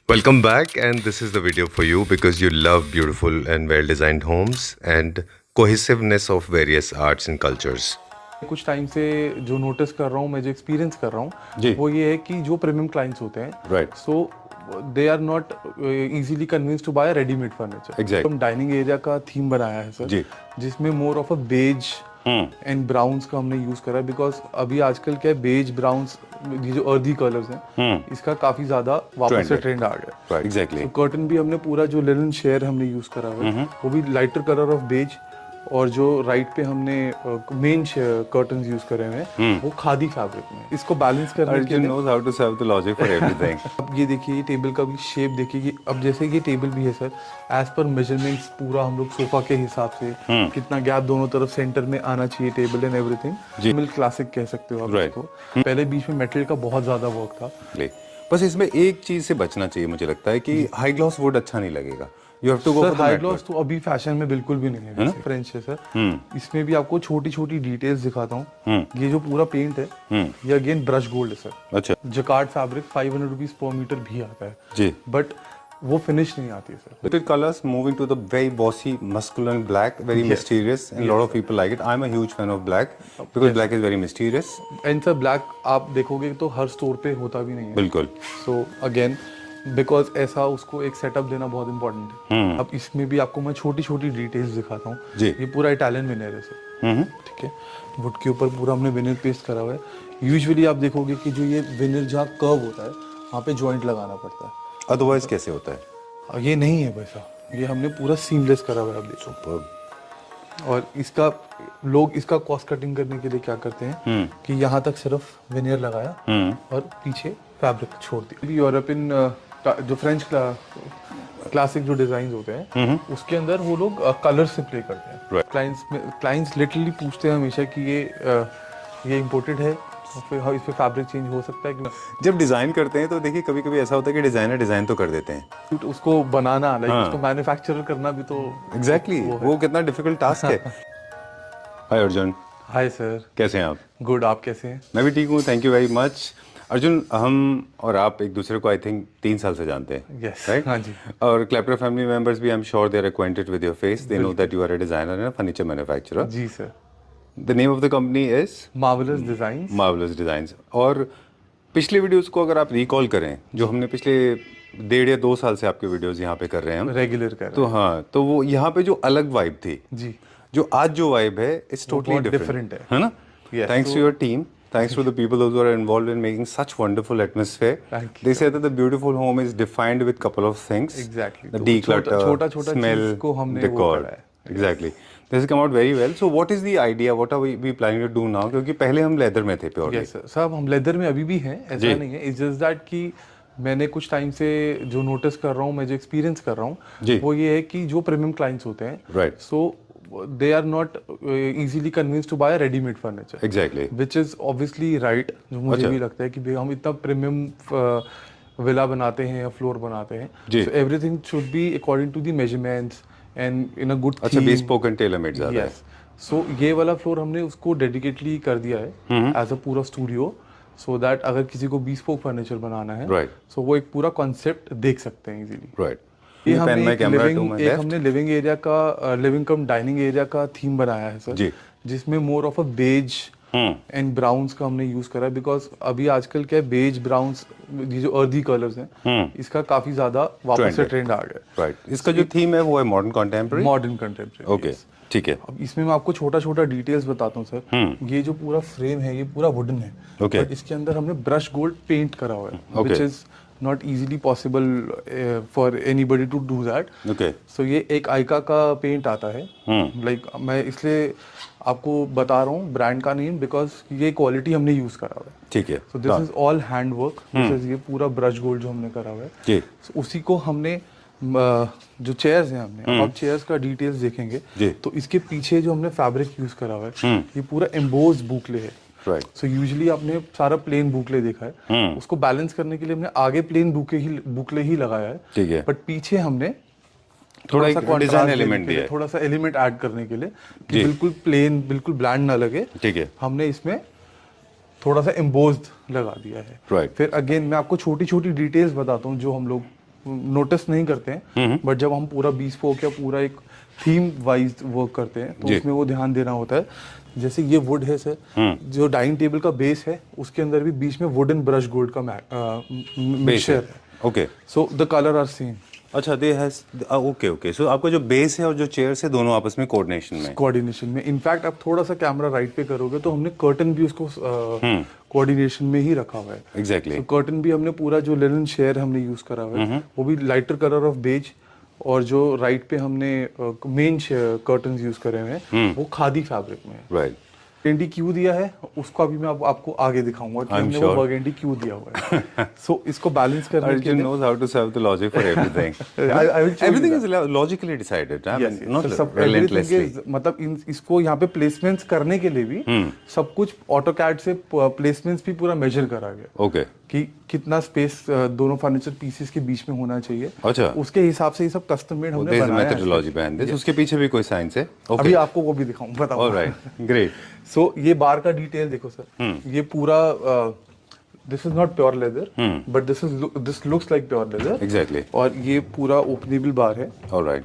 Welcome back, and this is the video for you because you love beautiful and well designed homes and cohesiveness of various arts and cultures. कुछ time से जो notice कर रहा हूँ, मैं जो experience कर रहा जी। हूँ वो ये है कि जो प्रीमियम क्लाइंट्स होते हैं, Right. So they are not easily convince to buy readymade furniture. Exactly. हम डाइनिंग एरिया का थीम बनाया है सर, जी। जिसमें more of a beige and browns का हमने यूज करा है, बिकॉज अभी आजकल क्या है, बेज ब्राउन्स ये जो अर्दी कलर्स हैं इसका काफी ज्यादा वापस Trend से है। ट्रेंड आ गया। Right. Exactly. तो कर्टन भी हमने पूरा जो लिनन शेयर हमने यूज करा हुआ है वो भी लाइटर कलर ऑफ बेज, और जो राइट पे हमने मेन कर्टन्स यूज करे हुए हैं वो खादी फैब्रिक में। इसको बैलेंस करने के Arjun लिए knows how to serve the logic for everything. अब ये देखिए, ये टेबल का भी शेप देखिए कि अब जैसे ये टेबल भी है सर, एज पर मेजरमेंट्स पूरा हम लोग सोफा के हिसाब से कितना गैप दोनों तरफ सेंटर में आना चाहिए table and everything. Milk classic कह सकते हो आप Right. इसको। पहले बीच में मेटल का बहुत ज्यादा वर्क था। बस इसमें एक चीज से बचना चाहिए, मुझे लगता है कि हाई ग्लॉस वुड अच्छा नहीं लगेगा। You have to go sir for the high matte gloss तो अभी फैशन में बिल्कुल भी नहीं है, फ्रेंच है सर। इसमें भी आपको छोटी छोटी डिटेल्स दिखाता हूँ। ये जो पूरा पेंट है ये अगेन ब्रश गोल्ड है सर। अच्छा jacquard fabric 500 rupees per metre भी आता है जी। बट वो फिनिश नहीं आती है sir. With colors moving to the very bossy, masculine black, very mysterious, and a lot of people like it. I'm a huge fan of black because black is very mysterious. And sir black आप देखोगे तो हर store पे होता भी नहीं है। बिल्कुल। So again because ऐसा उसको एक सेटअप देना बहुत इंपॉर्टेंट है। अब इसमें भी आपको मैं छोटी छोटी डिटेल्स दिखाता हूँ। जी। ये पूरा इटालियन विनर है सर, ठीक है। वुड के ऊपर पूरा हमने विनर पेस्ट करा हुआ है। यूजुअली आप देखोगे कि जो ये विनर जहाँ कर्व होता है वहाँ पे जॉइंट लगाना पड़ता है, अदरवाइज कैसे होता है? और ये नहीं है वैसा। ये हमने पूरा सीमलेस करा हुआ है, आप देखो। Superb. और इसका लोग इसका कॉस्ट कटिंग करने के लिए क्या करते हैं कि यहाँ तक सिर्फ विनियर लगाया और पीछे फैब्रिक छोड़ दी। यूरोपियन जो फ्रेंच क्लासिक जो डिजाइन होते हैं उसके अंदर वो लोग कलर से प्ले करते हैं। Right. क्लाइंट्स लिटरली पूछते हैं हमेशा कि ये इम्पोर्टेड है, तो फिर इस पे फैब्रिक चेंज हो सकता है कि जब डिजाइन करते हैं तो देखिए कभी कभी ऐसा होता है कि डिजाइनर डिजाइन तो कर देते हैं। उसको बनाना लाइक उसको मैन्युफैक्चर करना भी तो एग्जैक्टली वो कितना डिफिकल्ट टास्क है। हाय अर्जुन, हाय सर। कैसे हैं आप? गुड, आप कैसे हैं? मैं भी ठीक हूँ, thank you very much. Arjun, हम और आप एक दूसरे को आई थिंक 3 साल से जानते हैं। Yes, right? हाँ जी। और क्लैपर फैमिली मेंबर्स भी I am sure they are acquainted with your face, they know that you are a designer and furniture manufacturer. जी sir. The name of the company is Marvellous Designs. Marvellous Designs. और पिछले videos को अगर आप recall करें, जो हमने पिछले 1.5 या 2 साल से आपके वीडियोस यहाँ पे कर रहे हैं हम, रेगुलर कर तो हाँ, तो वो यहाँ पे जो अलग वाइब थी, जी, जो आज जो वाइब है इट्स टोटली बहुत डिफरेंट different है ना? Yes, Thanks to your team, thanks to the people those who are involved in making such wonderful atmosphere. Thank you, They say that the beautiful home is defined with couple of things. Exactly. The तो declutter, छोटा-छोटा smell, चीज़ को हमने वो decor. करा है। Exactly. This has come out very well. So what is the idea? What are we planning to do now? क्योंकि पहले हम लेदर में थे purely. Yes sir. साहब हम लेदर में अभी भी हैं, ऐसा जी। नहीं है। इट्स जस्ट दैट कि मैंने कुछ टाइम से जो नोटिस कर रहा हूँ, मैं जो एक्सपीरियंस कर रहा जी। हूँ वो ये है कि जो प्रीमियम क्लाइंट्स होते हैं, Right. So they are not easily convince to buy readymade furniture. Exactly. Which is obviously right, जो मुझे अच्छा। भी लगता है कि भाई हम इतना प्रीमियम विला बनाते हैं या फ्लोर बनाते हैं, जी। So everything should be according to the measurements and in a good अच्छा, bespoke and tailor made ज़्यादा है। यस। सो ये वाला फ्लोर हमने उसको डेडिकेटली कर दिया है एज अ पूरा स्टूडियो, सो दैट अगर किसी को bespoke फर्नीचर बनाना है, Right. सो वो एक पूरा कॉन्सेप्ट देख सकते हैं इजीली। Right. ये Let me pan हमने my एक camera to लिविंग my एक left. हमने लिविंग एरिया का लिविंग कम डाइनिंग एरिया का थीम बनाया है सर, जी। जिसमें more of a beige and browns का हमने यूज करा है, बिकॉज अभी आजकल क्या है, बेज ब्राउन्स ये जो अर्दी कलर्स हैं इसका काफी ज्यादा वापस Trend से है। ट्रेंड आ गया Right. इसका जो थीम है वो है modern contemporary. Modern contemporary. Okay, ठीक है। अब इसमें मैं आपको छोटा छोटा डिटेल्स बताता हूँ सर। ये जो पूरा फ्रेम है ये पूरा वुडन है, Okay. बट इसके अंदर हमने ब्रश गोल्ड पेंट करा हुआ है, Okay. Which is not easily possible for anybody to do that. Okay. So ये एक आइका का पेंट आता है, लाइक मैं इसलिए आपको बता रहा हूँ ब्रांड का नेम, बिकॉज ये क्वालिटी हमने यूज करा हुआ है। ठीक है। So this is all hand work. This is ये पूरा ब्रश गोल्ड जो हमने करा हुआ है। जी। So, उसी को हमने जो चेयर्स हैं हमने, आप चेयर्स का डिटेल्स देखेंगे जी। तो इसके पीछे जो हमने फैब्रिक यूज करा हुआ है ये पूरा एम्बोज बुकले है। राइट। सो यूजुअली आपने सारा प्लेन बुकले देखा है, उसको बैलेंस करने के लिए हमने आगे प्लेन बुकले ही लगाया है, ठीक है। बट पीछे हमने थोड़ा सा एक contrast design देने element के लिए, दिया है। थोड़ा सा एलिमेंट ऐड करने के लिए कि जी। बिल्कुल प्लेन बिल्कुल ब्लैंड ना लगे, ठीक है। हमने इसमें थोड़ा सा एम्बोज्ड लगा दिया है। Right. फिर अगेन मैं आपको छोटी छोटी डिटेल्स बताता हूँ जो हम लोग नोटिस नहीं करते हैं, बट जब हम पूरा bespoke या पूरा एक थीम वाइज वर्क करते हैं तो उसमें वो ध्यान देना होता है। जैसे ये वुड है सर, जो डाइनिंग टेबल का बेस है उसके अंदर भी बीच में वुडन ब्रश गोल्ड का मिक्सचर है। Okay, so the colour are same. अच्छा, they has okay okay, so आपका जो बेस है और जो चेयर्स है दोनों आपस में कोऑर्डिनेशन में इनफैक्ट आप थोड़ा सा कैमरा राइट पे करोगे तो हमने कर्टन भी उसको कोऑर्डिनेशन में ही रखा हुआ है। एग्जैक्टली। कर्टन भी हमने पूरा जो लिनन शेयर हमने यूज करा हुआ है वो भी लाइटर कलर ऑफ बेज, और जो राइट पे हमने मेन कर्टन्स यूज करे हुए हैं वो खादी फैब्रिक में है। राइट। बर्गेंडी क्यों दिया है उसको अभी मैं आपको आगे दिखाऊंगा कि हमने वो बर्गेंडी क्यों दिया हुआ है। सो इसको बैलेंस करने के लिए Arjun knows how to serve the logic for everything. I will show you Everything that. is logically decided, I mean, not सब relentlessly. everything is- मतलब इसको यहाँ पे प्लेसमेंट्स करने के लिए भी सब कुछ ऑटोकैड से प्लेसमेंट्स भी पूरा मेजर करा गया Okay. कि कितना स्पेस दोनों फर्नीचर पीसेस के बीच में होना चाहिए। अच्छा। उसके हिसाब से ये सब कस्टम मेड हमने There is a बनाया है। methodology behind this. उसके पीछे भी कोई साइंस है? Okay. अभी आपको वो भी दिखाऊंगा, बताऊंगा। All right. Great. सो ये बार का डिटेल देखो सर, ये पूरा this is not pure leather but this looks like pure leather. Exactly. और ये पूरा ओपनेबल बार है। All right.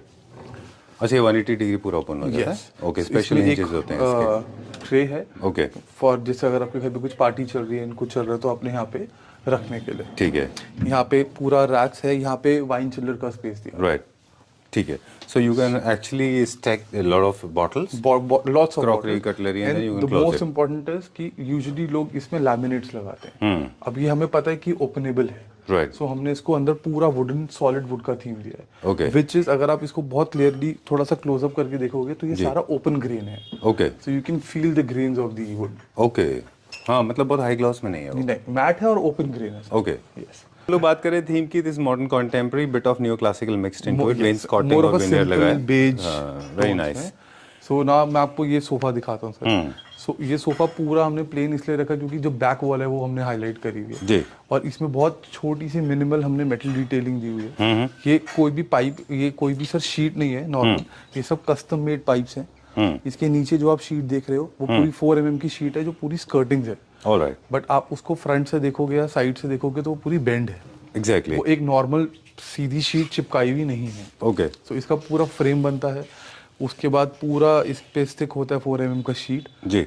अच्छा, ये 180 डिग्री पूरा ओपन हो जाता है? Okay. स्पेशल हिंजेस होते हैं इसके? ट्रे है Okay. फॉर जैसे अगर आपके घर पे कुछ पार्टी चल रही है, कुछ चल रहा है तो आपने यहाँ पे रखने के लिए। ठीक है। यहाँ पे पूरा रैक्स है, यहाँ पे वाइन चिलर का स्पेस दिया। Right. ठीक है। So you can actually stack a lot of bottles. Lots of Crockery, cutlery, and then you can close most it. Important is कि यूजुअली लोग इसमें लैमिनेट्स लगाते हैं। अब ये हमें पता है कि ओपनेबल है, Right. सो हमने इसको अंदर पूरा वुडन सॉलिड वुड का थीम दिया है। Okay. विच इज अगर आप इसको बहुत क्लियरली थोड़ा सा क्लोजअप करके देखोगे तो ये सारा ओपन ग्रेन है, Okay. So you can feel the grains of the wood. Okay. हाँ, मतलब बहुत हाई ग्लॉस में नहीं है वो। नहीं, मैट है और ओपन ग्रेन है। Okay. यस। लोग बात करें थीम की, this modern contemporary bit of new classical mixed into it, wainscoting more और ऑफ अ विनियर लगा सिंपल है। Beige, very nice. सो ना मैं आपको ये सोफा दिखाता हूँ सर। सो ये सोफा पूरा हमने प्लेन इसलिए रखा क्योंकि जो बैक वॉल है वो हमने हाईलाइट करी हुई है जी। और इसमें बहुत छोटी सी मिनिमल हमने मेटल डिटेलिंग दी हुई है। ये कोई भी पाइप, ये कोई भी सर शीट नहीं है नॉर्मल, ये सब कस्टम मेड पाइप्स हैं। इसके नीचे जो आप शीट देख रहे हो वो पूरी 4 mm की शीट है जो पूरी स्कर्टिंग है। ऑलराइट। बट आप उसको फ्रंट से देखोगे या साइड से देखोगे तो वो पूरी बेंड है। एग्जैक्टली। वो एक नॉर्मल सीधी शीट चिपकाई हुई नहीं है। ओके। सो इसका पूरा फ्रेम बनता है, उसके बाद पूरा इस पे स्टिक होता है 4 mm का शीट, जी।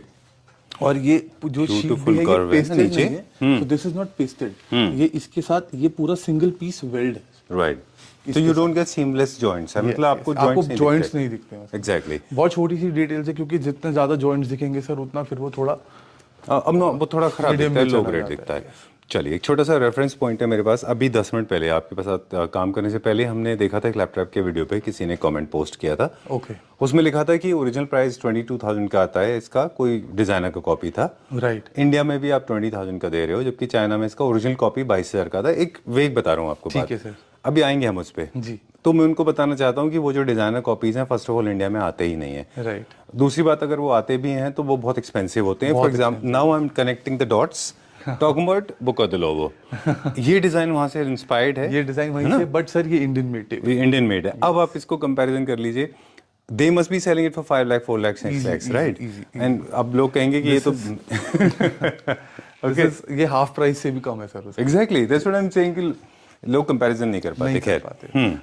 और ये जो शीट Beautiful भी है ये curve है पेस्टेड नीचे। नहीं है, so this is not pasted। ये इसके साथ ये पूरा सिंगल पीस वेल्ड है। राइट। तो you don't get seamless joints, मतलब आपको जॉइंट्स नहीं दिखते हैं। एग्जैक्टली। बहुत छोटी सी डिटेल्स है क्योंकि जितने ज्यादा जॉइंट्स दिखेंगे सर उतना फिर वो थोड़ा अब ना वो थोड़ा खराब Medium दिखता है, में लो चला ग्रेड जाता दिखता है। चलिए, एक छोटा सा रेफरेंस पॉइंट है मेरे पास। अभी 10 मिनट पहले आपके पास काम करने से पहले हमने देखा था एक लैपटॉप के वीडियो पे, किसी ने कमेंट पोस्ट किया था। ओके। उसमें लिखा था कि ओरिजिनल प्राइस 22,000 का आता है इसका, कोई डिजाइनर का कॉपी था। राइट। इंडिया में भी आप 20,000 का दे रहे हो, जबकि चाइना में इसका ओरिजिनल कॉपी 22,000 का था। एक वेग बता रहा हूँ आपको। ठीक है सर। अभी आएंगे हम उस पे। जी। तो मैं उनको बताना चाहता हूँ कि वो जो डिजाइनर कॉपीज हैं फर्स्ट ऑफ ऑल इंडिया में आते ही नहीं है। राइट। दूसरी बात, अगर वो आते भी हैं तो वो बहुत एक्सपेंसिव होते हैं। For example, now I am connecting the dots, talking about बुका द लोबो। ये डिजाइन वहां से इंस्पायर्ड है, ये डिजाइन वहीं से, बट सर ये इंडियन मेड है। ये इंडियन मेड है। अब आप इसको कंपैरिजन कर लीजिए, they must be selling it for 5 lakh 4 lakh 6 lakh, right? And अब लोग कहेंगे कि ये तो ये हाफ प्राइस से भी कम है sir. Exactly, that's what I am saying कि लोग कंपैरिजन नहीं कर पाते। खैर,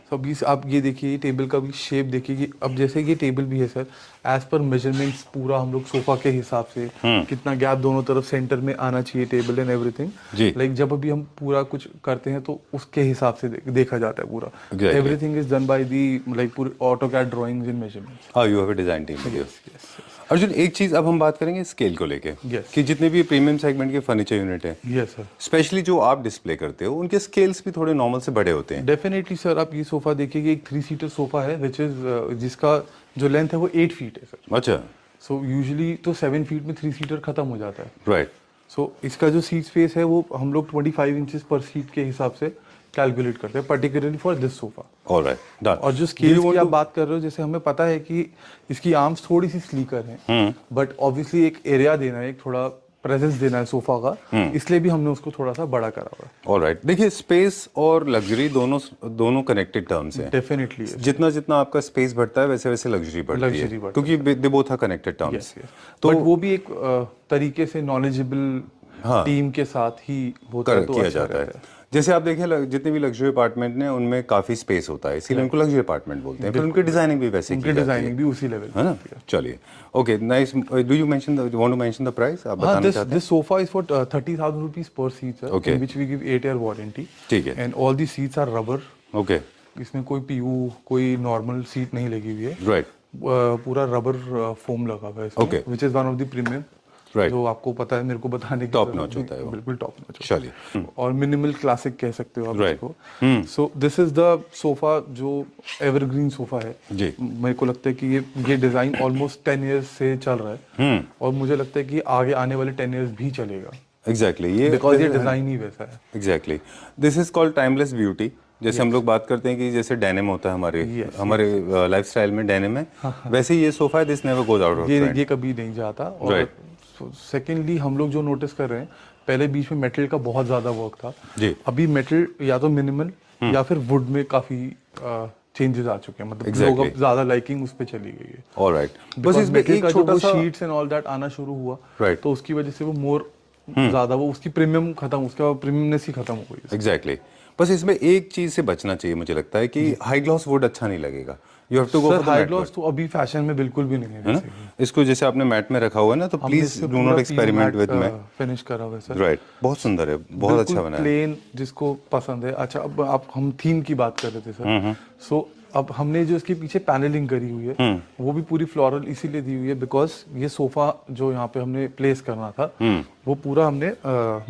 तो अभी आप ये देखिए टेबल का भी शेप देखिए कि अब जैसे ये टेबल भी है सर, एज पर मेजरमेंट्स पूरा हम लोग सोफा के हिसाब से कितना गैप दोनों तरफ सेंटर में आना चाहिए टेबल एंड एवरीथिंग। लाइक जब अभी हम पूरा कुछ करते हैं तो उसके हिसाब से देखा जाता है पूरा। Everything is done by the like पूरी ऑटोकैड ड्राइंग्स एंड मेजरमेंट्स। हां, you have a design team. Arjun, एक चीज अब हम बात करेंगे स्केल को लेके, Yes. कि जितने भी प्रीमियम सेगमेंट के फर्नीचर यूनिट है, यस सर, स्पेशली जो आप डिस्प्ले करते हो, उनके स्केल्स भी थोड़े नॉर्मल से बड़े होते हैं। Definitely sir. आप ये सोफा देखिए, एक 3 सीटर सोफा है विच इज जिसका जो लेंथ है वो 8 फीट है सर। अच्छा। सो यूजुअली तो 7 फीट में 3 सीटर खत्म हो जाता है। राइट। सो इसका जो सीट स्पेस है वो हम लोग 25 इंचेस पर सीट के हिसाब से कैलकुलेट करते हैं, particularly for this sofa. Alright, done. और जो स्केल की आप बात कर रहे हो, जैसे हमें पता है कि इसकी आर्म्स थोड़ी सी स्लीकर हैं, बट ऑब्वियसली एक एरिया देना है, एक थोड़ा प्रेजेंस देना है सोफा का, इसलिए भी हमने उसको थोड़ा सा बड़ा करा हुआ है। ऑलराइट। देखिए, स्पेस और लग्जरी दोनों कनेक्टेड टर्म्स हैं। डेफिनेटली जितना जितना आपका स्पेस बढ़ता है वैसे वैसे लग्जरी बढ़ती है, क्योंकि they both are connected terms. तो वो भी एक तरीके से नॉलेजेबल टीम के साथ ही होता है, तो किया अच्छा जाता रहता है। जैसे आप देखें जितने भी लग्जरी अपार्टमेंट ने उनमें काफी स्पेस होता है, इसीलिए उनको लग्जरी अपार्टमेंट बोलते हैं। फिर उनकी डिजाइनिंग भी वैसे की उनकी जाती है, डिजाइनिंग भी उसी लेवल है ना? चलिए, okay, nice. Do you mention want to mention the price? आप बताना चाहते हैं? This sofa is for 30,000 rupees per seat, sir, Okay. in which we give 8-year warranty. ठीक है। And all the seats are rubber. Okay, इसमें कोई PU, कोई normal seat नहीं लगी हुई है। राइट, पूरा रबर फोम लगा हुआ है इसमें, Okay. which is one of the premium, right, जो आपको पता है, मेरे को बताने की Top जरूरत notch नहीं, होता है वो। बिल्कुल टॉप नॉच। चलिए, और मिनिमल क्लासिक कह सकते हो आप Right. इसको। So this is the sofa जो एवरग्रीन सोफा है जी। मेरे को लगता है कि ये डिजाइन ऑलमोस्ट 10 इयर्स से चल रहा है, और मुझे लगता है कि आगे आने वाले 10 इयर्स भी चलेगा, एग्जैक्टली, ये बिकॉज ये डिजाइन ही वैसा है। Exactly, this is called timeless beauty. जैसे हम लोग बात करते हैं कि जैसे डेनिम होता है हमारे लाइफस्टाइल में डेनिम है, वैसे ही ये सोफा है, this never goes out of trend. ये कभी नहीं जाता। और सेकेंडली हम लोग जो नोटिस कर रहे हैं, पहले बीच में मेटल का बहुत ज्यादा वर्क था जी। अभी मेटल या तो मिनिमल या फिर वुड में काफी चेंजेस आ चुके हैं, मतलब Exactly. लोग अब ज्यादा लाइकिंग उस पे चली गई है। ऑलराइट, बस Because इसमें metal एक का जो छोटा वो सा शीट्स एंड ऑल दैट आना शुरू हुआ, Right. तो उसकी वजह से वो मोर ज्यादा वो उसकी प्रीमियम खत्म, उसका प्रीमियमनेस ही खत्म हो गई। एग्जैक्टली, बस इसमें एक चीज से बचना चाहिए, मुझे लगता है कि हाई ग्लॉस वुड अच्छा नहीं लगेगा। You have to go sir for high gloss तो अभी फैशन में बिल्कुल भी नहीं है, है ना? इसको जैसे आपने मैट में रखा हुआ है ना, तो please do not experiment with matte. Finish करा हुआ है सर, राइट, बहुत सुंदर है, बहुत अच्छा बना है। प्लेन जिसको पसंद है। अच्छा, अब आप हम थीम की बात कर रहे थे सर, सो अब हमने जो इसके पीछे पैनलिंग करी हुई है वो भी पूरी फ्लोरल इसीलिए दी हुई है बिकॉज ये सोफा जो यहाँ पे हमने प्लेस करना था वो पूरा हमने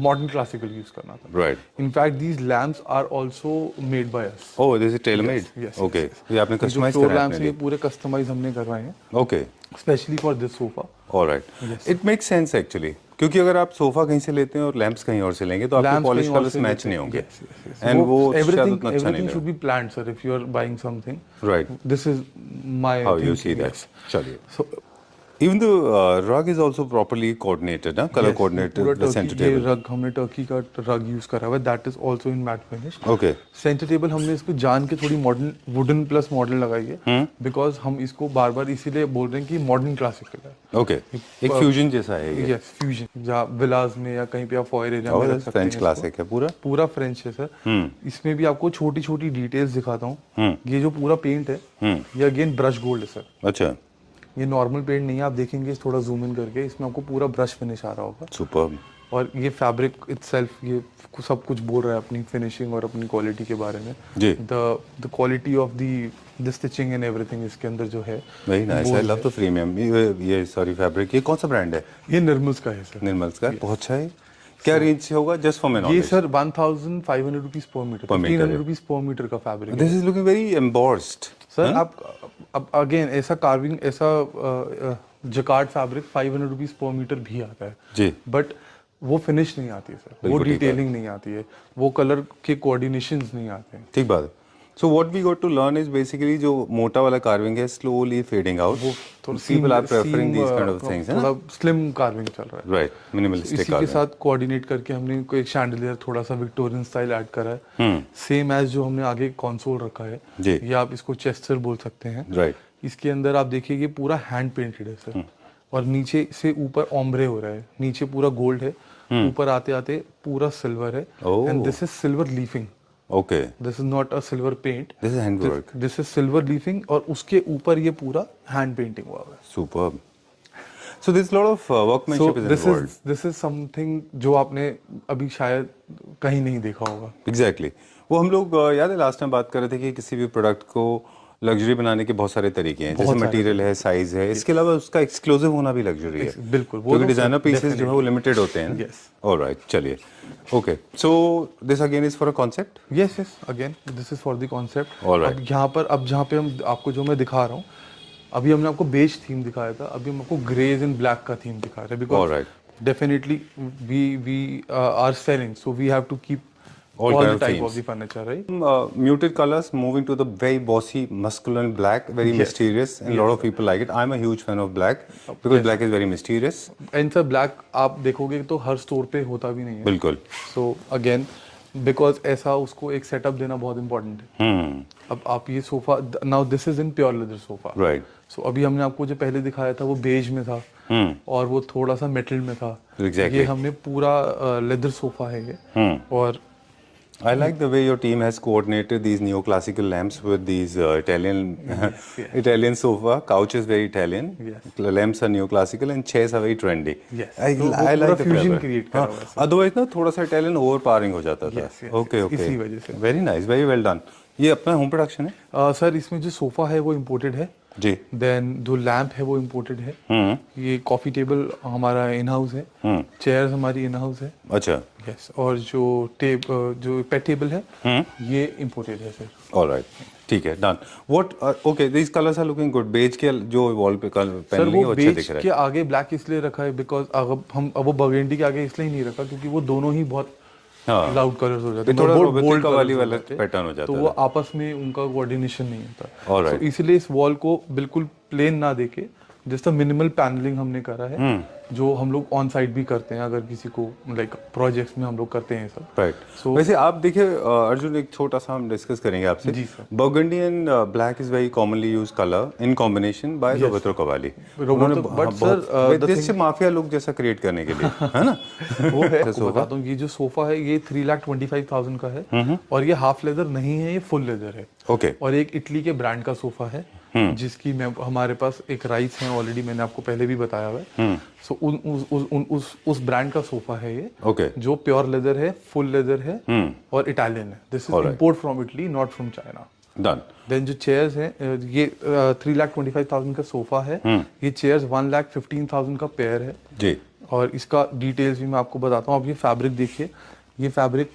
मॉडर्न क्लासिकल यूज करना था। Right, in fact these lamps are also made by us. Oh this is tailor made. yes, okay, yes, ये आपने जो कस्टमाइज फ्लोर करा है लैम्प्स अपने ये लिए। पूरे कस्टमाइज हमने करवाए हैं okay, specially for this sofa. Alright, it makes sense actually, क्योंकि अगर आप सोफा कहीं से लेते हैं और लैंप्स कहीं और से लेंगे तो आपके पॉलिश कलर्स मैच नहीं होंगे, एंड वो शायद उतना अच्छा नहीं everything should लगेगा। be planned, sir, if you are buying something. Right. This is my How you thinking, see that? yes. चलिए, So even the rug is also properly coordinated, ना? Color yes, coordinated, पूरा the turkey, center ये table. रग हमने Turkey का रग use करा हुआ है, that is also in matte finish. Okay. Centre table हमने इसको जान के थोड़ी मॉडर्न वुडन प्लस मॉडर्न लगाई है बिकॉज हम इसको बार बार इसीलिए बोल रहे हैं कि मॉडर्न क्लासिकल है। Okay. एक फ्यूजन जैसा है ये। यस, फ्यूजन, जहाँ विलास में या कहीं पे आप फॉयर एरिया में रख सकते हैं फ्रेंच इसको। क्लासिक है पूरा। पूरा फ्रेंच है सर। इसमें भी आपको छोटी छोटी डिटेल्स दिखाता हूँ। ये जो पूरा पेंट है ये अगेन ब्रश गोल्ड है सर, अच्छा, ये नॉर्मल पेंट नहीं है, आप देखेंगे थोड़ा जूम इन करके, इसमें आपको पूरा ब्रश फिनिश आ रहा होगा। सुपर्ब। और ये फैब्रिक इटसेल्फ ये सब कुछ बोल रहा है अपनी फिनिशिंग और अपनी क्वालिटी के बारे में। जी। The quality of the stitching and everything इसके अंदर जो है very nice, I love the premium. ये सॉरी फैब्रिक, ये कौन सा ब्रांड है? ये निर्मल्स का है सर। निर्मल्स का, बहुत अच्छा है। क्या रेंज से होगा, जस्ट फॉर माय ये knowledge? Sir 1500 rupees per metre, Per meter 1500 है। रुपीज पर मीटर का फैब्रिक है this is looking very embossed sir. आप अब अगेन ऐसा कार्विंग, ऐसा jacquard fabric 500 rupees per metre भी आता है जी। बट वो फिनिश नहीं आती है सर, वो बिल्कुल ठीक है। डिटेलिंग नहीं आती है, वो कलर के कोऑर्डिनेशंस नहीं आते हैं। ठीक बात है। So what we got to learn is basically जो मोटा वाला कार्विंग है slowly fading out, people are preferring these kind of things, है ना? थोड़ा स्लिम कार्विंग चल रहा है। राइट, मिनिमलिस्टिक इसी के कार्विंग। साथ कोऑर्डिनेट करके हमने इनको एक शैंडलियर थोड़ा सा विक्टोरियन स्टाइल ऐड करा है, सेम एज जो हमने आगे कंसोल रखा है। जी। ये आप इसको चेस्टर बोल सकते हैं। राइट, इसके अंदर आप देखिए ये पूरा हैंड पेंटेड है सर, और नीचे से ऊपर ओम्ब्रे हो रहा है, नीचे पूरा गोल्ड है, ऊपर आते आते पूरा सिल्वर है, Oh. And this is silver leafing, okay, this is not a silver paint, this is handwork, this is silver leafing, और उसके ऊपर ये पूरा हैंड पेंटिंग हुआ है। Superb. So this lot of workmanship is involved. This is something जो आपने अभी शायद कहीं नहीं देखा होगा। एग्जैक्टली, वो हम लोग याद है लास्ट टाइम बात कर रहे थे कि किसी भी प्रोडक्ट को लग्जरी बनाने के बहुत सारे तरीके हैं, जैसे मटेरियल है, साइज है, इसके अलावा उसका एक्सक्लूसिव होना भी लग्जरी है। बिल्कुल, वो क्योंकि तो डिजाइनर पीसेस जो है definitely. वो लिमिटेड होते हैं। Yes. ऑलराइट, चलिए, okay. So this again is for a concept. Yes yes, again this is for the concept. Alright. अब यहाँ पर, अब जहाँ पे हम आपको जो मैं दिखा रहा हूँ, अभी हमने आपको बेज थीम दिखाया था, अभी हम आपको ग्रेज एंड ब्लैक का थीम दिखा रहे हैं because Alright. Definitely we are selling, so we have to keep All all kind the of type themes. of the furniture, right? Muted colors, moving to the very bossy, masculine black, very Yes. mysterious, and a lot of people like it. I'm a huge fan of black because Yes. black is very mysterious. And sir black आप देखोगे तो हर store पे होता भी नहीं है। बिल्कुल। So again because ऐसा उसको एक सेटअप देना बहुत इंपॉर्टेंट है। अब आप ये sofa, now this is in pure leather sofa, right, so अभी हमने आपको जो पहले दिखाया था वो बेज में था, और वो थोड़ा सा मेटल में था। Exactly. ये हमने पूरा लेदर सोफा है ये, और I like the way your team has coordinated these neoclassical lamps with these Italian Italian sofa. Couch is very Italian. Yes. The lamps are neoclassical and chairs are very trendy. Yes. I, तो वो I पूरा like the fusion flavor. create करा हुआ है sir. Otherwise ना थोड़ा सा Italian overpowering हो जाता था. Yes, yes, Okay, yes. okay. इसी वजह से। Very nice, very well done. ये अपना होम प्रोडक्शन है? सर इसमें जो सोफा है वो इम्पोर्टेड है। जी। देन जो लैम्प है वो इम्पोर्टेड है। ये कॉफी टेबल हमारा इन हाउस है। चेयर्स हमारी इन हाउस है। अच्छा। यस, और जो पेट टेबल है ये इम्पोर्टेड है सर। ऑलराइट, ठीक है, done. What, okay, these colours are looking good. Beige के जो वॉल पे कलर सर पैनलिंग है वो वो अच्छा दिख बेज रहा के है। आगे ब्लैक इसलिए रखा है बिकॉज अब वो बर्गेंडी के आगे इसलिए नहीं रखा क्योंकि वो दोनों ही बहुत हाँ। लाउड कलर्स हो जाते ये थोड़ा बहुत रोबोटिक bold colours वाली हो वाला जाते हैं। पैटर्न हो जाता तो है। वो आपस में उनका कोऑर्डिनेशन नहीं होता। Alright. So, इसलिए इस वॉल को बिल्कुल प्लेन ना देके जस्ट मिनिमल पैनलिंग हमने करा है जो हम लोग ऑन साइट भी करते हैं अगर किसी को लाइक प्रोजेक्ट्स में हम लोग करते हैं सब। राइट। So- वैसे आप देखिए अर्जुन, एक छोटा सा हम डिस्कस करेंगे आपसे। जी sir. Burgundy and black is very commonly use colour in combination by Roberto Cavalli. but sir, the जैसे माफिया लुक जैसा क्रिएट करने के लिए, है ना? वो है, आपको बताता हूँ, ये जो सोफा है ये 3,25,000 का है और ये हाफ लेदर नहीं है, ये फुल लेदर है। ओके। और एक इटली के ब्रांड का सोफा है जिसकी हमारे पास एक राइस है ऑलरेडी, मैंने आपको पहले भी बताया हुआ है। सो उस ब्रांड का सोफा है ये। ओके। जो प्योर लेदर है, फुल लेदर है और इटालियन है। This is import from Italy, not from China. Done. Then जो चेयर्स हैं, ये 3,25,000 का सोफा है। ये चेयर्स 1,15,000 का पेयर है जी। और इसका डिटेल्स भी मैं आपको बताता हूँ। आप ये फैब्रिक देखिए, ये फैब्रिक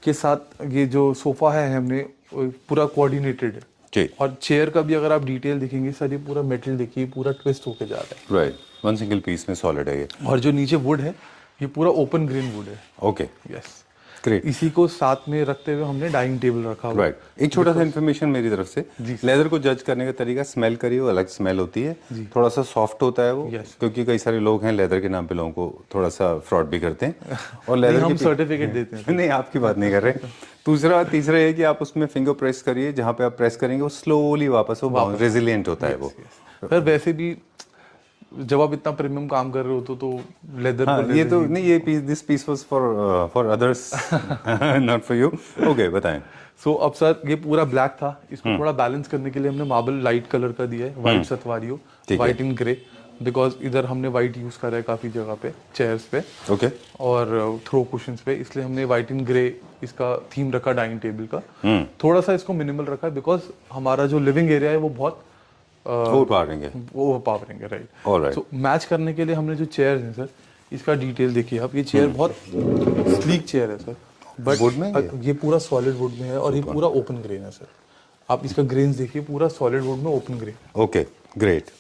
के साथ ये जो सोफा है हमने पूरा कोऑर्डिनेटेड है जी। और चेयर का भी अगर आप डिटेल देखेंगे सर, ये पूरा मेटल देखिए, पूरा ट्विस्ट होके जा रहा है। राइट, वन सिंगल पीस में सॉलिड है ये। और जो नीचे वुड है ये पूरा ओपन ग्रेन वुड है। Okay, yes, great. इसी को साथ में रखते हुए हमने डाइनिंग टेबल रखा हुआ है। राइट। एक छोटा सा इन्फॉर्मेशन मेरी तरफ से, लेदर को जज करने का तरीका, स्मेल करिए, वो अलग स्मेल होती है। थोड़ा सा सॉफ्ट होता है वो, क्योंकि कई सारे लोग हैं लेदर के नाम पे लोगों को थोड़ा सा फ्रॉड भी करते हैं और लेदर हम सर्टिफिकेट देते हैं। नहीं, आपकी बात नहीं कर रहे। तीसरा ये कि आप उसमें फिंगर प्रेस करिए, जहाँ पे आप प्रेस करेंगे वो स्लोली वापस वो रेजिलिएंट होता है वो। सर वैसे भी जब आप इतना प्रीमियम काम कर रहे हो तो लेदर हाँ, ये तो नहीं, ये piece, this piece was for others not for you. Okay, बताएं। सो अब सर ये पूरा ब्लैक था, इसको थोड़ा बैलेंस करने के लिए हमने मार्बल लाइट कलर का दिया है, white statuario, white in grey, because इधर हमने व्हाइट यूज करा है काफी जगह पे, चेयर्स पे ओके और थ्रो कुशंस पे, इसलिए हमने व्हाइट इन ग्रे इसका थीम रखा डाइनिंग टेबल का। थोड़ा सा इसको मिनिमल रखा है बिकॉज हमारा जो लिविंग एरिया है वो बहुत ओवरपावरिंग है। ओवरपावरिंग है, राइट। ऑलराइट। सो मैच करने के लिए हमने जो चेयर्स हैं सर, इसका डिटेल देखिए आप। ये चेयर बहुत स्लीक चेयर है सर, बट वुड में ये पूरा सॉलिड वुड में है और ये पूरा ओपन ग्रेन है सर। आप इसका ग्रेन्स देखिए, पूरा सॉलिड वुड में open grain. Okay, great.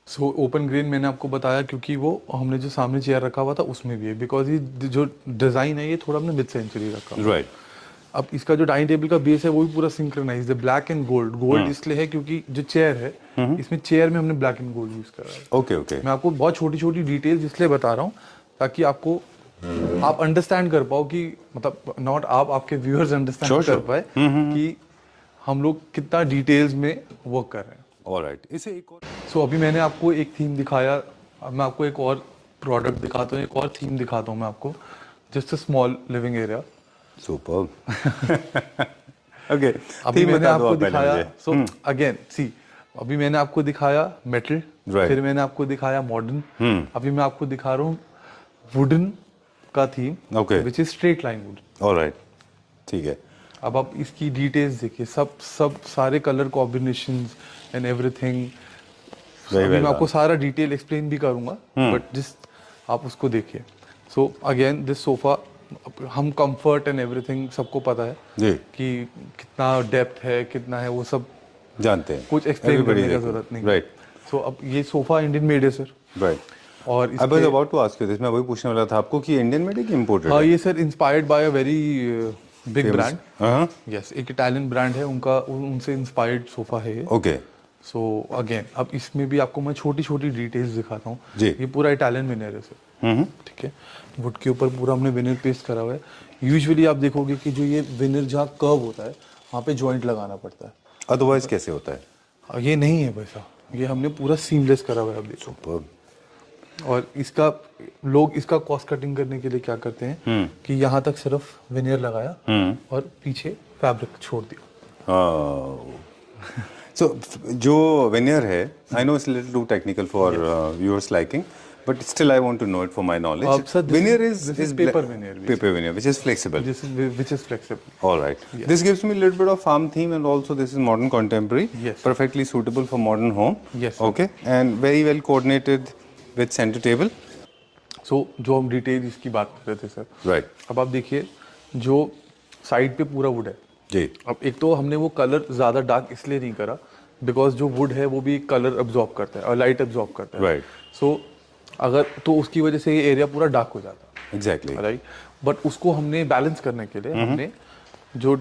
So open grain मैंने आपको बताया क्योंकि वो हमने जो सामने चेयर रखा हुआ था उसमें भी है, बिकॉज ये जो डिजाइन है ये थोड़ा हमने मिड सेंचुरी रखा। राइट। अब इसका जो डाइनिंग टेबल का बेस है वो भी पूरा सिंक्रोनाइज्ड है, ब्लैक एंड गोल्ड। गोल्ड इसलिए है क्योंकि जो चेयर है इसमें चेयर में हमने ब्लैक एंड गोल्ड यूज करा है। Okay okay. मैं आपको बहुत छोटी छोटी डिटेल्स इसलिए बता रहा हूँ ताकि आपको आप अंडरस्टैंड कर पाओ कि मतलब नॉट आप, आपके व्यूअर्स अंडरस्टैंड कर पाए कि हम लोग कितना डिटेल्स में वर्क कर रहे हैं। ऑलराइट। इसे एक और सो अभी मैंने आपको एक थीम दिखाया, अब मैं आपको एक और प्रोडक्ट दिखाता हूँ, एक और थीम दिखाता हूँ मैं आपको, just a small living area. Super. Okay, अभी मैंने आपको दिखाया, सो अगेन सी, अभी मैंने आपको दिखाया मेटल, फिर मैंने आपको दिखाया मॉडर्न, अभी मैं आपको दिखा रहा हूँ वुडन का theme, which is straight line would. Alright, ठीक है। अब आप इसकी डिटेल्स देखिए, सब सारे कलर कॉम्बिनेशंस एंड एवरीथिंग। अभी मैं आपको सारा डिटेल एक्सप्लेन भी करूंगा, बट जिस आप उसको देखिए। सो अगेन दिस सोफा, हम कंफर्ट एंड एवरीथिंग सबको पता है जी कि कितना डेप्थ है, कितना है, वो सब जानते हैं, कुछ एक्सप्लेन करने की जरूरत नहीं। राइट। सो अब ये सोफा इंडियन मेड है सर। राइट। और I was about to ask you this, मैं वही पूछने वाला था आपको कि इंडियन मेड है कि इंपोर्टेड है? हाँ, ये sir inspired by a very big brand. हां, यस, एक इटालियन ब्रांड है उनका, उनसे इंस्पायर्ड सोफा है ये। ओके। सो अगेन अब इसमें भी आपको मैं छोटी छोटी डिटेल्स दिखाता हूँ। जी। ये पूरा इटालियन विनर है सर, ठीक है। वुड के ऊपर पूरा हमने विनर पेस्ट करा हुआ है। यूजुअली आप देखोगे कि जो ये विनर जहाँ कर्व होता है वहाँ पे जॉइंट लगाना पड़ता है, अदरवाइज कैसे होता है? ये नहीं है वैसा, ये हमने पूरा सीमलेस करा हुआ है। आप देखो, सुपर। और इसका लोग इसका कॉस्ट कटिंग करने के लिए क्या करते हैं कि यहाँ तक सिर्फ विनियर लगाया और पीछे फैब्रिक छोड़ दिया। सो जो वेनियर है, I know it's little too technical for viewers liking, but still I want to know it for my knowledge. Sir, veneer this is paper veneer. Paper veneer, which is flexible. Which is flexible. All right. Yes. This gives me a little bit of farm theme, and also this is modern contemporary. Yes. Perfectly suitable for modern home. Yes. Sir. Okay. And very well coordinated with center table. So जो हम detail इसकी बात कर रहे थे sir, Right. अब आप देखिए जो साइड पे पूरा वुड है जी। अब एक तो हमने वो कलर ज्यादा डार्क इसलिए नहीं करा बिकॉज जो वुड है वो भी कलर अब्जॉर्ब करता है और लाइट अब्जॉर्ब करता है। Right. सो अगर तो उसकी वजह से ये एरिया पूरा डार्क हो जाता है। Exactly. राइट, बट उसको हमने बैलेंस करने के लिए हमने जो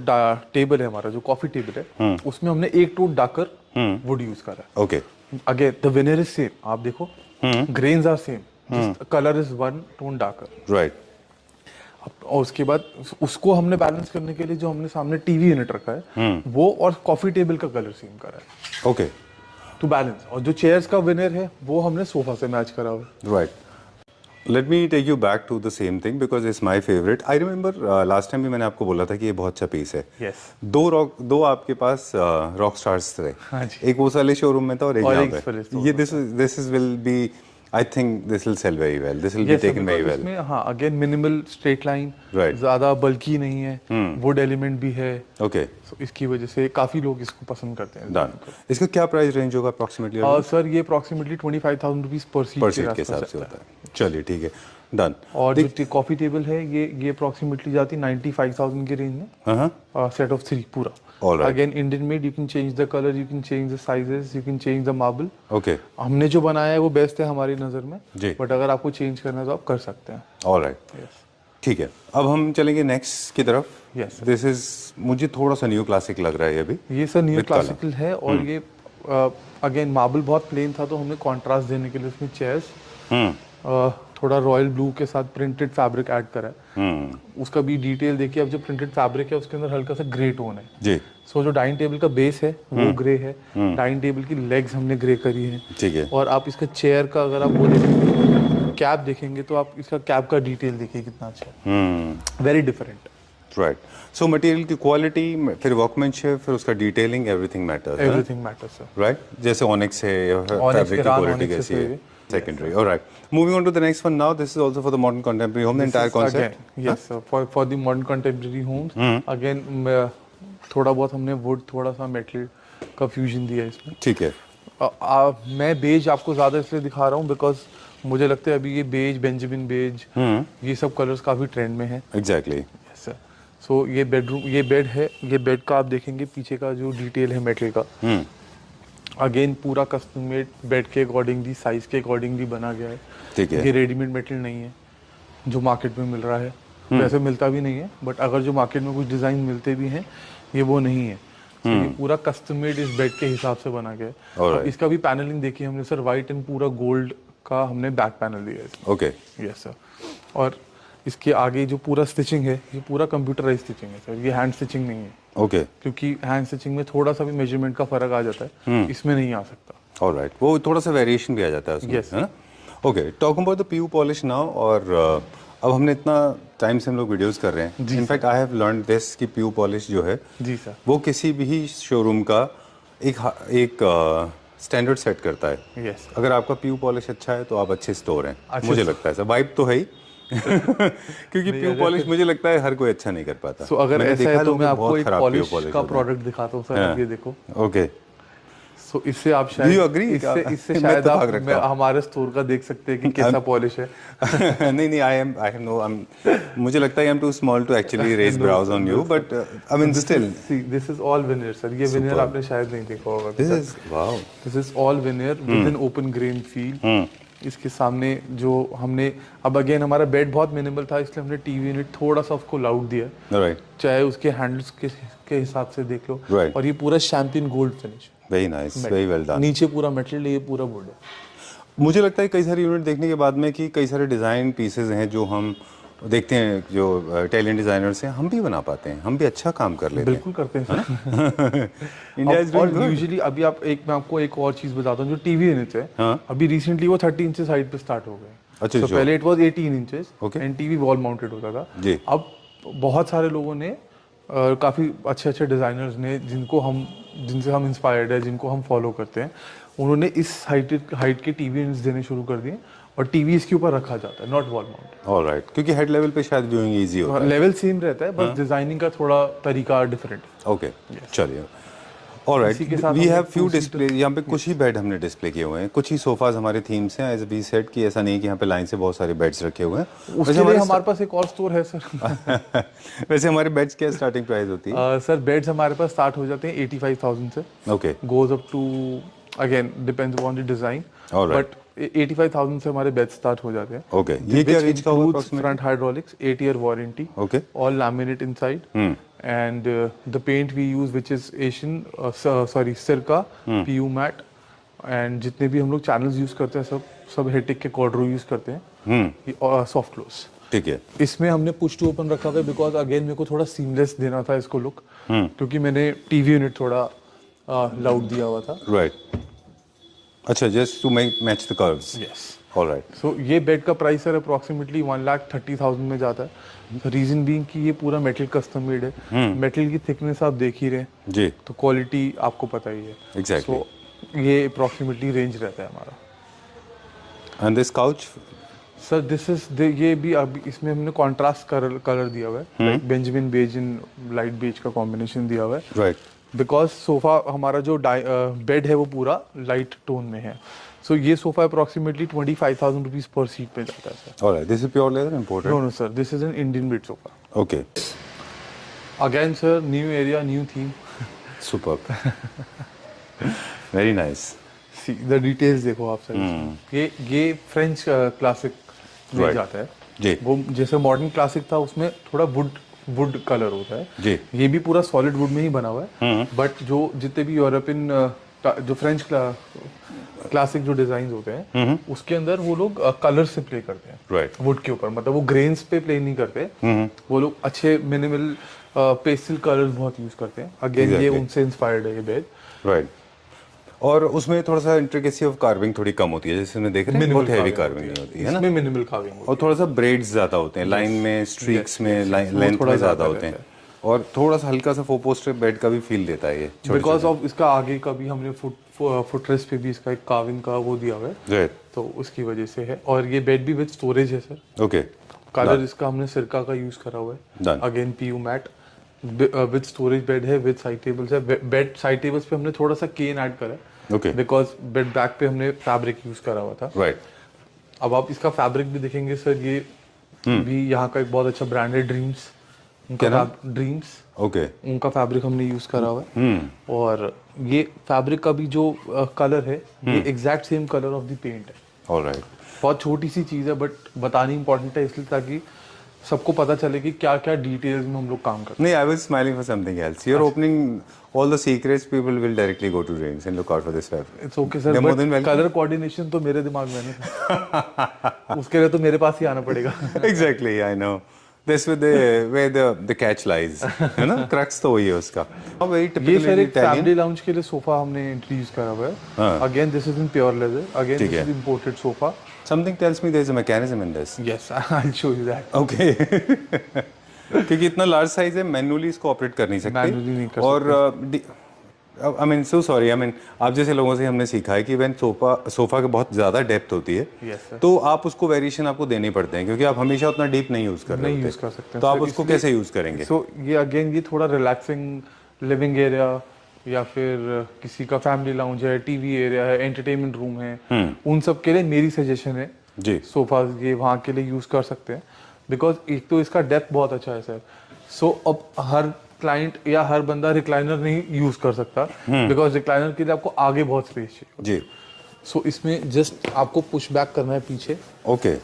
टेबल है हमारा जो कॉफी टेबल है उसमें हमने एक टोन डार्कर वुड यूज करा है। Okay. Again the veneer is same, आप देखो grains are same, colour is one tone darker. Right. और उसके बाद उसको हमने बैलेंस करने के लिए जो हमने सामने टीवी यूनिट रखा है वो और कॉफी टेबल का कलर सेम करा है Okay. To balance. और जो चेयर्स का विनर है वो हमने सोफा से मैच करा हुआ है। Right. Let me take you back to the same thing because it's my favorite. I remember last time भी मैंने आपको बोला था कि ये बहुत अच्छा पीस है। Yes. दो आपके पास रॉक स्टार्स थे। हाँ जी। एक वो वाले शोरूम में था और एक और यहाँ एक पे। इस ये this is will be, I think this will sell very well. This will be Yes, sir, taken very because well. इसमें हाँ again minimal straight line, Right. ज्यादा बल्की नहीं है, वुड एलिमेंट भी है। Okay. So, इसकी वजह से काफी लोग इसको पसंद करते हैं। Done. इसका क्या प्राइस रेंज होगा approximately? सर ये अप्रोक्सीमेटली 25,000 रुपीज पर सीट पर सीट के हिसाब से होता है। चलिए ठीक है, डन। और जो कॉफी टेबल है ये अप्रोक्सीमेटली जाती है 95,000 के रेंज में, सेट ऑफ 3 पूरा। All right. Again Indian made, you can change the colour, you can change the sizes, you can change the marble. Okay. हमने जो बनाया है वो बेस्ट है हमारी नज़र में जी। बट अगर आपको चेंज करना है तो आप कर सकते हैं। ऑलराइट, ठीक है। अब हम चलेंगे नेक्स्ट की तरफ। Yes. दिस इज, मुझे थोड़ा सा न्यू क्लासिक लग रहा है ये भी। ये सर न्यू With क्लासिकल है और ये अगेन मार्बल बहुत प्लेन था तो हमने कॉन्ट्रास्ट देने के लिए उसमें चेयर्स थोड़ा रॉयल ब्लू के साथ प्रिंटेड फैब्रिक ऐड करा है। उसका भी डिटेल देखिए, अब जो प्रिंटेड फैब्रिक है उसके अंदर हल्का सा ग्रे टोन है जी। सो जो डाइनिंग टेबल का बेस है वो ग्रे है, डाइनिंग टेबल की लेग्स हमने ग्रे करी है। ठीक है। और आप इसका चेयर का अगर आप वो देखेंगे कैप देखेंगे तो आप इसका कैप का डिटेल देखिए कितना अच्छा है, very different. Right, so material की क्वालिटी, फिर वर्कमैनशिप, फिर उसका detailing, everything matters. Everything matters sir. Right, जैसे ऑनिक्स है या फैब्रिक की क्वालिटी कैसी है, secondary. All right. Moving on to the next one now. This is also for the modern contemporary home. The entire concept. Again, yes, sir. For the modern contemporary homes. Again, थोड़ा बहुत हमने wood, थोड़ा सा metal का fusion दिया है इसमें। ठीक है। मैं बेज आपको ज्यादा इसलिए दिखा रहा हूँ बिकॉज मुझे लगता है अभी ये बेज, बेंजामिन बेज, ये सब कलर्स काफी ट्रेंड में है। Exactly. Yes, sir. So ये बेडरूम, ये बेड है, ये बेड का आप देखेंगे पीछे का जो डिटेल है मेटल का, अगेन पूरा कस्टम मेड, बेड के अकॉर्डिंगली, साइज के अकॉर्डिंगली बना गया है। ठीक है। ये रेडीमेड मेटल नहीं है जो मार्केट में मिल रहा है, वैसे मिलता भी नहीं है बट अगर जो मार्केट में कुछ डिजाइन मिलते भी हैं ये वो नहीं है। तो ये पूरा कस्टम मेड इस बेड के हिसाब से बना गया है। अब इसका भी पैनलिंग देखिए हमने सर, व्हाइट एंड पूरा गोल्ड का हमने बैक पैनल दिया है। ओके। Yes sir. और इसके आगे जो पूरा स्टिचिंग है ये पूरा कंप्यूटराइज स्टिचिंग है सर, ये हैंड स्टिचिंग नहीं है। ओके। क्योंकि हैंड स्टिचिंग में थोड़ा सा भी मेजरमेंट का फर्क आ जाता है, इसमें नहीं आ सकता। ऑलराइट, वो थोड़ा सा वेरिएशन भी आ जाता है उसमें, Yes. है ना? Okay, talking about the PU polish now. और अब हमने इतना टाइम से हम लोग वीडियोस कर रहे हैं, in fact I have learn this कि पीयू पॉलिश जो है जी सर, वो किसी भी शोरूम का एक स्टैंडर्ड सेट करता है। यस। अगर आपका पीयू पॉलिश अच्छा है तो आप अच्छे स्टोर हैं, अच्छे मुझे लगता है सर, वाइब तो है ही। क्योंकि पीयू पॉलिश मुझे लगता है हर कोई अच्छा नहीं कर पाता। सो अगर मैंने ऐसा देखा है तो लोग मैं बहुत आपको एक खराब पॉलिश PU का होता है। प्रोडक्ट दिखाता हूँ सर, आप ये देखो। ओके। सो इससे आप Do शायद you agree? इससे मैं शायद तो आप भाग रखता हूँ। हमारे स्टोर का देख सकते हैं कि कैसा पॉलिश है। नहीं नहीं, आई नो, मुझे लगता है I am too small to actually raise brows on you, but I mean still this is all veneer sir, ये विनियर आपने शायद नहीं देखा होगा। This is wow, this is all veneer with an open grain feel. इसके सामने जो हमने, अब अगेन हमारा बेड बहुत मिनिमल था इसलिए हमने टीवी यूनिट थोड़ा सा उसको लाउड दिया, राइट, चाहे उसके हैंडल्स के हिसाब से देख लो। Right. और ये पूरा champagne gold finish, very nice, very well done. नीचे पूरा मेटल, ये पूरा वुड है। मुझे लगता है कई सारे यूनिट देखने के बाद में कि कई सारे डिज़ाइन पीसेज हैं जो हम देखते हैं जो इटालियन डिजाइनर्स हैं, हम भी बना पाते हैं, हम भी अच्छा काम कर लेते हैं। बिल्कुल करते हैं सर। इंडिया इज और डूइंग गुड। यूजुअली अभी मैं आपको एक और चीज बताता हूँ, जो टीवी यूनिट्स है, हाँ। अभी रिसेंटली वो 30 इंचेस हाइट पे स्टार्ट हो गए। अच्छा, So, जो- पहले it was 18 inches Okay. And TV wall mounted होता था। जी। अब बहुत सारे लोगों ने काफी अच्छे अच्छे डिजाइनर्स ने जिनसे हम इंस्पायर्ड है, जिनको हम फॉलो करते हैं, उन्होंने इस हाइट के टीवी यूनिट्स देने शुरू कर दिए और टीवी इसके ऊपर रखा जाता है, नॉट वॉल माउंटेड। ऑलराइट, क्योंकि हेड लेवल पे शायद व्यूइंग इजी होता है। लेवल सेम रहता है, बस डिजाइनिंग का थोड़ा तरीका डिफरेंट है। ओके, चलिए। ऑलराइट, इसी के साथ वी हमने हैव फ्यू 2-seater डिस्प्ले, यहाँ पे कुछ ही बेड हमने डिस्प्ले किए हुए हैं, कुछ ही सोफाज हमारे थीम्स हैं, एज बी सेट कि ऐसा नहीं है कि यहाँ पे लाइन से बहुत सारे बेड्स रखे हुए हैं। उसके लिए हमारे पास एक और स्टोर है सर। वैसे हमारे बेड्स क्या स्टार्टिंग प्राइस होती है? सर बेड्स हमारे पास स्टार्ट हो जाते हैं 85,000 से, okay, goes up to, again depends upon the design, Alright. but 85,000 से हमारे बेड स्टार्ट हो जाते हैं। ओके, ये क्या रेंज का होगा includes approximately? front hydraulics, 8-year warranty, Okay. all laminate inside, and the paint we use which is Asian, Sirca, PU matte, and जितने भी हम लोग चैनल्स यूज करते हैं सब हेटिक के कॉर्डरो यूज करते हैं, और सॉफ्ट क्लोज। ठीक है। इसमें हमने पुश टू ओपन रखा हुआ है बिकॉज अगेन मेरे को थोड़ा सीमलेस देना था इसको लुक, क्योंकि मैंने टीवी यूनिट थोड़ा लाउड दिया हुआ था। राइट, अच्छा, just to match the curves. Yes. Alright, so ये बेड का प्राइस सर अप्रोक्सीमेटली 1,30,000 में जाता है। रीजन बीइंग कि ये पूरा मेटल कस्टम मेड है, मेटल की थिकनेस आप देख ही रहे हैं, जी, तो क्वालिटी आपको पता ही है। Exactly. So, ये अप्रोक्सीमेटली रेंज रहता है हमारा। And this couch? सर ये भी अभी इसमें हमने कॉन्ट्रास्ट कलर दिया हुआ है, like Benjamin beige and light beige का कॉम्बिनेशन दिया हुआ है, राइट, बिकॉज सोफा हमारा जो बेड है वो पूरा लाइट टोन में है। सो ये sofa approximately 25,000 rupees per seat पे जाता है सर। Alright, this is pure leather imported? No sir, this is an Indian bed sofa. Okay, again sir, new area, new theme. Superb, very nice. See the details देखो आप sir. ये French classic में Right. जाता है जी। वो, जैसे modern classic था उसमें थोड़ा वुड कलर होता है जी। ये भी पूरा सॉलिड वुड में ही बना हुआ है, बट जो जितने भी यूरोपियन जो फ्रेंच क्लासिक जो डिजाइन होते हैं उसके अंदर वो लोग कलर से प्ले करते हैं Right. वुड के ऊपर, मतलब वो ग्रेन्स पे प्ले नहीं करते, वो लोग अच्छे मिनिमल पेस्टल कलर्स बहुत यूज करते हैं। अगेन ये Exactly. उनसे इंस्पायर्ड है ये बेड। राइट, और उसमें थोड़ा सा इंट्रिकेसी ऑफ कार्विंग थोड़ी कम होती है, जैसे हमने देख रहे हैं, बहुत हैवी कार्विंग नहीं होती है ना, इसमें मिनिमल कार्विंग और थोड़ा सा ब्रेड्स ज्यादा होते हैं, लाइन में, स्ट्रीक्स में, लेंथ थोड़ा में ज्यादा ज्यादा होते हैं, रहता और थोड़ा सा हल्का सा 4 पोस्टर बेड का भी फील देता है ये, बिकॉज ऑफ इसका आगे का भी हमने फुटरेस्ट पे भी इसका एक कार्विंग का वो दिया हुआ है, राइट, तो उसकी वजह से है। और ये बेड भी विद स्टोरेज है सर। ओके, कलर इसका हमने सिरका का यूज करा हुआ है, Done. Again PU matte with storage bed है, विद साइड टेबल्स है। बेड साइड टेबल्स पे हमने थोड़ा सा केन ऐड करा है, ओके, बिकॉज बेड बैक पे हमने फैब्रिक यूज करा हुआ था। राइट, अब आप इसका फैब्रिक भी देखेंगे सर, ये भी यहाँ का एक बहुत अच्छा ब्रांड है ड्रीम्स, उनका ड्रीम्स, ओके, उनका फैब्रिक हमने यूज करा हुआ है। और ये फैब्रिक का भी जो कलर है ये exact same colour of the paint है। ऑलराइट, बहुत छोटी सी चीज है बट बतानी इंपॉर्टेंट है इसलिए ताकि सबको पता चले कि क्या क्या डिटेल्स में हम लोग काम करते नहीं, I was smiling for something else, you are opening all the secrets, people will directly go to Dreams and look out for this fabric. हैं। It's okay sir, but colour coordination तो मेरे दिमाग में है उसके लिए तो मेरे पास ही आना पड़ेगा। Exactly, I know this with the catch lies, है ना, क्रक्स तो वही है उसका। वेरी ये टिपिकल सर एक इटालियन। फैमिली लाउंज के लिए सोफा हमने इंट्रोड्यूस करा हुआ है। Again this is in pure leather, again ठीक दिस है। Is imported sofa. Something tells me there is a mechanism in this. Yes, I will show you that. Okay, क्योंकि इतना लार्ज साइज है, manually इसको operate कर नहीं सकते, Manually नहीं कर और I mean so sorry, I mean आप जैसे लोगों से हमने सीखा है कि व्हेन सोफा के बहुत ज़्यादा डेप्थ होती है, Yes, sir. तो आप उसको वेरिएशन आपको देने पड़ते हैं, क्योंकि आप हमेशा उतना डीप नहीं यूज़ कर रहे नहीं होते। यूज कर सकते, तो आप सर, उसको इसलिए- कैसे यूज़ करेंगे? सो ये अगेन ये थोड़ा रिलैक्सिंग लिविंग एरिया या फिर किसी का फैमिली लाउंज है, टीवी एरिया है, एंटरटेनमेंट रूम है, उन सब के लिए मेरी सजेशन है जी, सोफा ये वहाँ के लिए यूज कर सकते हैं, बिकॉज एक तो इसका डेप्थ बहुत अच्छा है सर। सो अब हर क्लाइंट या हर बंदा रिक्लाइनर नहीं यूज कर सकता, बिकॉज रिक्लाइनर के लिए आपको आगे बहुत स्पेस चाहिए। जी, सो इसमें जस्ट आपको पुश बैक करना है पीछे, ओके,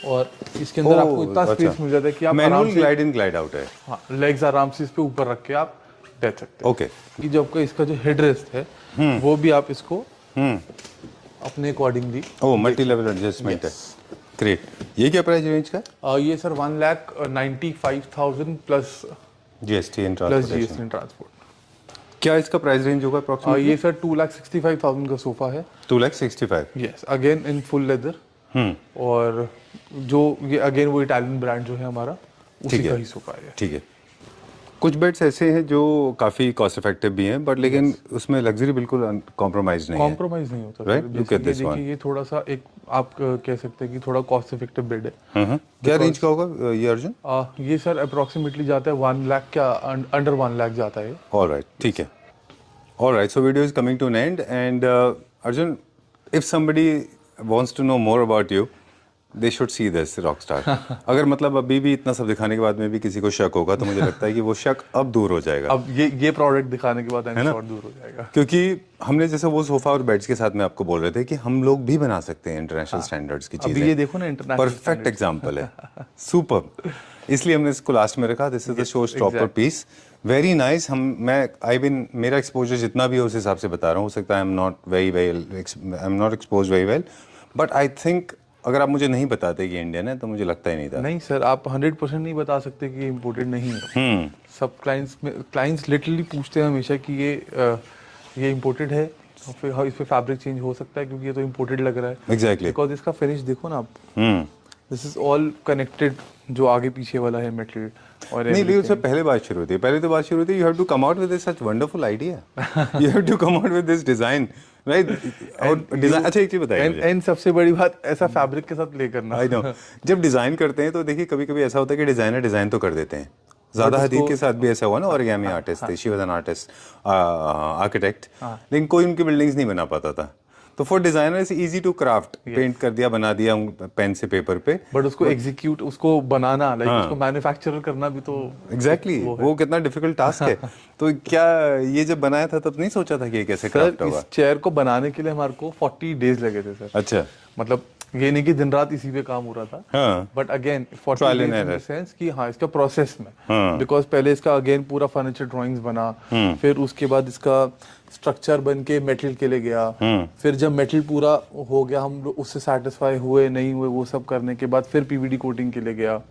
और इसके अंदर आपको इतना स्पेस मिल जाता है कि आप आराम मैनुअल से, ग्लाइड इन ग्लाइड आउट है। हाँ, लेग्स आराम से इस पे ऊपर रख के आप बैठ सकते हैं। ओके, कि जो आपका इसका जो हेड रेस्ट है वो भी आप इसको अपने अकॉर्डिंगली, ओ मल्टी लेवल एडजस्टमेंट है। ग्रेट। ये क्या प्राइस रेंज का है? ये sir 1,95,000 plus GST and plus transportation. GST and transport. क्या इसका प्राइस रेंज होगा अप्रोक्सीमेटली? ये सर 2,65,000 का सोफा है। 2,65,000। Yes, again in full leather. और जो ये अगेन वो इटालियन ब्रांड जो है हमारा, उसी ठीक है। का ही सोफा है। ठीक है। कुछ बेड्स ऐसे हैं जो काफ़ी कॉस्ट इफेक्टिव भी हैं, बट लेकिन उसमें लग्जरी बिल्कुल कॉम्प्रोमाइज नहीं है। कॉम्प्रोमाइज नहीं होता Right? Sir. Look at this देखिए one. ये थोड़ा सा एक आप कह सकते हैं कि थोड़ा कॉस्ट इफेक्टिव बेड है। क्या रेंज का होगा ये अर्जुन? ये सर अप्रोक्सीमेटली जाता है 1 लाख क्या अंडर 1 लाख जाता है। ऑलराइट, ठीक है। Alright, so video is coming to an end and Arjun, if somebody wants to know more about you, they should see this rockstar. अगर मतलब अभी भी इतना सब दिखाने के बाद में भी किसी को शक होगा, तो मुझे लगता है कि वो शक अब दूर हो जाएगा। अब ये प्रोडक्ट दिखाने के बाद शॉट दूर हो जाएगा। क्योंकि हमने जैसे वो सोफा और बेड्स के साथ में आपको बोल रहे थे कि हम लोग भी बना सकते हैं इंटरनेशनल स्टैंडर्ड्स की अभी चीजें। ये देखो ना, इंटरनेशनल परफेक्ट एग्जांपल है। सुपर। इसलिए हमने इसको लास्ट में रखा। This is the show stopper piece, very nice. मेरा एक्सपोजर जितना भी है उस हिसाब से बता रहा हूँ। हो सकता है I am not expose very well, but I think अगर आप मुझे नहीं बताते कि इंडियन है तो मुझे लगता ही नहीं था। नहीं सर, आप 100% नहीं बता सकते कि ये इम्पोर्टेड नहीं है। सब क्लाइंट्स लिटरली पूछते हैं हमेशा कि ये इम्पोर्टेड है, और फिर इस पे फैब्रिक चेंज हो सकता है क्योंकि ये तो इम्पोर्टेड लग रहा है। एग्जैक्टली। बिकॉज इसका फिनिश देखो ना आप, दिस इज ऑल कनेक्टेड, जो आगे पीछे वाला है मेटल और नहीं, लेकिन उससे पहले बात शुरू होती है। पहले तो बात शुरू होती है, you have to come out with such wonderful idea, you have to come out with this design, right? और डिजाइन, अच्छा एक चीज बताइए मुझे। एंड सबसे बड़ी बात, ऐसा फैब्रिक के साथ प्ले करना। आई नो, जब डिजाइन करते हैं तो देखिए कभी कभी ऐसा होता है कि डिजाइनर डिजाइन तो कर देते हैं। ज़्यादा हदीद के साथ भी ऐसा हुआ ना, ओरिगामी आर्टिस्ट थे, she was an artist, architect, लेकिन कोई उनकी बिल्डिंग्स नहीं बना पाता था। तो for designer is easy to craft, paint कर दिया, बना दिया पेन से पेपर पे, बट उसको एग्जीक्यूट, उसको बनाना, लाइक उसको मैन्युफैक्चरर करना भी तो एग्जैक्टली वो कितना डिफिकल्ट टास्क है। तो क्या ये जब बनाया था तब नहीं सोचा था कि ये कैसे क्राफ्ट होगा? इस चेयर को बनाने के लिए हमारे को 40 डेज लगे थे सर। अच्छा, मतलब ये नहीं कि दिन रात इसी पे काम हो रहा था, हाँ, but again 40 Trial days and in the error. Sense कि हाँ इसका प्रोसेस में, हाँ. बिकॉज पहले इसका अगेन पूरा फर्नीचर ड्राइंग्स बना, फिर उसके बाद इसका स्ट्रक्चर बन के मेटल के लिए गया, फिर जब मेटल पूरा हो गया, हम लोग उससे सेटिस्फाई हुए नहीं हुए, वो सब करने के बाद फिर पीवीडी कोटिंग के लिए गया।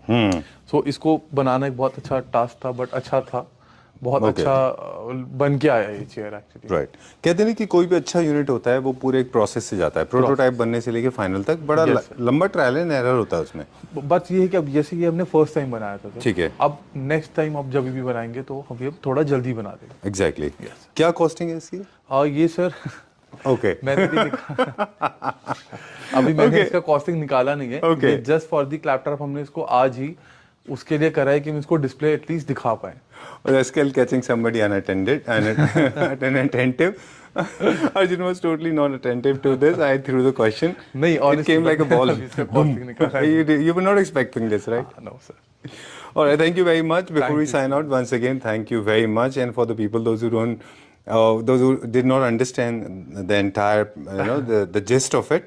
सो इसको बनाना एक बहुत अच्छा टास्क था, बट अच्छा था, बहुत अच्छा बन के आया ये चेयर एक्चुअली। राइट। कहते हैं कि कोई भी अच्छा यूनिट होता है वो पूरे एक प्रोसेस से जाता है, प्रोटोटाइप बनने से लेके फाइनल तक बड़ा लंबा ट्रायल एंड एरर होता है उसमें। बस ये है कि अब जैसे ये हमने फर्स्ट टाइम बनाया था, ठीक है, अब नेक्स्ट टाइम अब जब भी बनाएंगे तो हम ये थोड़ा जल्दी बना देंगे। एग्जैक्टली। क्या कॉस्टिंग है इसकी? ये सर ओके, अभी मैंने इसका कॉस्टिंग निकाला नहीं है। Okay. जस्ट फॉर द क्लैपटॉप हमने इसको आज ही उसके लिए करा है कि हम इसको डिस्प्ले एटलीस्ट दिखा पाए। Still catching somebody unattended and inattentive. Arjun was totally not attentive to this. I threw the question. नहीं, It came like a ball. इसका कॉस्टिंग निकाला है। You were not expecting this, right? No sir. All right, thank you very much. Before Thank we you. sign out, once again, thank you very much. And for the people, those who did not understand the entire, the gist of it,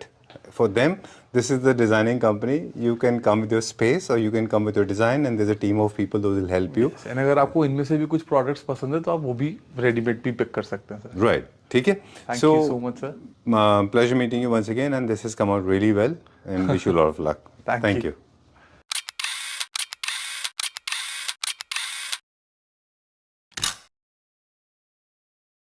for them, this is the designing company. You can come with your space or you can come with your design, and there's a team of people who will help you. And अगर आपको इनमें से भी कुछ products पसंद है तो आप वो भी रेडीमेड भी पिक कर सकते हैं सर। Right. ठीक है. Thank you so much sir. Pleasure meeting you once again, and this has come out really well, and wish you a lot of luck. Thank you. you.